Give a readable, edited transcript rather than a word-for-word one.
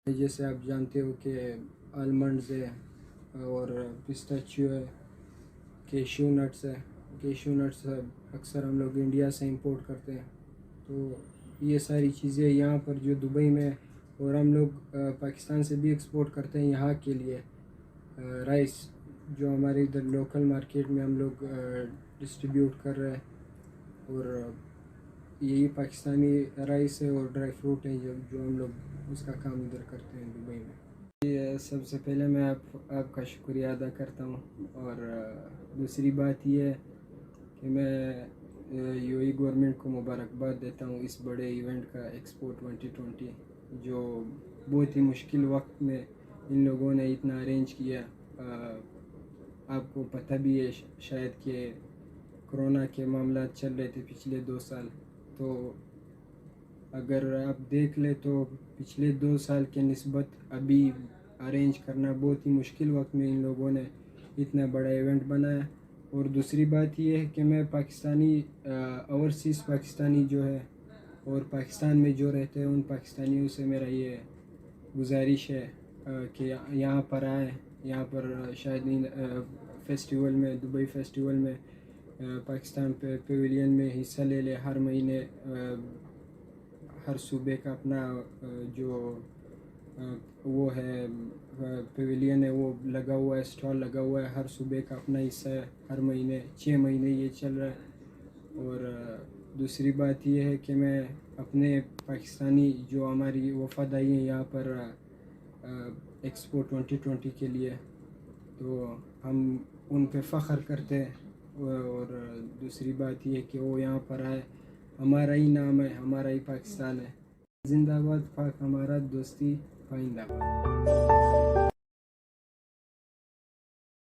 جیسے آپ جانتے ہو کہ آلمنڈز ہے اور پسٹاچیو ہے، کیشو نٹس ہے. کیشو نٹس اکثر ہم لوگ انڈیا سے امپورٹ کرتے ہیں. تو یہ ساری چیزیں یہاں پر جو دبئی میں، اور ہم لوگ پاکستان سے بھی ایکسپورٹ کرتے ہیں یہاں کے لیے. رائس جو ہمارے ادھر لوکل مارکیٹ میں ہم لوگ ڈسٹریبیوٹ کر رہے ہیں، اور یہی پاکستانی رائس ہے اور ڈرائی فروٹ ہے جو ہم لوگ اس کا کام ادھر کرتے ہیں دبئی میں. سب سے پہلے میں آپ کا شکریہ ادا کرتا ہوں، اور دوسری بات یہ ہے کہ میں یو اے گورنمنٹ کو مبارکباد دیتا ہوں اس بڑے ایونٹ کا، ایکسپو 2020، جو بہت ہی مشکل وقت میں ان لوگوں نے اتنا ارینج کیا. آپ کو پتہ بھی ہے شاید کہ کرونا کے معاملات چل رہے تھے پچھلے 2 سال. تو اگر آپ دیکھ لیں تو پچھلے 2 سال کے نسبت ابھی ارینج کرنا بہت ہی مشکل وقت میں ان لوگوں نے اتنا بڑا ایونٹ بنایا. اور دوسری بات یہ ہے کہ میں پاکستانی اوورسیز پاکستانی جو ہے اور پاکستان میں جو رہتے ہیں ان پاکستانیوں سے میرا یہ گزارش ہے کہ یہاں پر آئیں. یہاں پر شاید فیسٹیول میں، دبئی فیسٹیول میں پاکستان پیویلین میں حصہ لے لے. ہر مہینے ہر صوبے کا اپنا جو وہ ہے پیویلین ہے وہ لگا ہوا ہے، اسٹال لگا ہوا ہے. ہر صوبے کا اپنا حصہ ہے. ہر مہینے 6 مہینے یہ چل رہا ہے. اور دوسری بات یہ ہے کہ میں اپنے پاکستانی جو ہماری وفد آئی ہیں یہاں پر ایکسپو 2020 کے لیے، تو ہم ان پہ فخر کرتے ہیں. اور دوسری بات یہ کہ وہ یہاں پر آئے. ہمارا ہی نام ہے، ہمارا ہی پاکستان ہے. زندہ باد پاک امارات، دوستی پائندہ باد.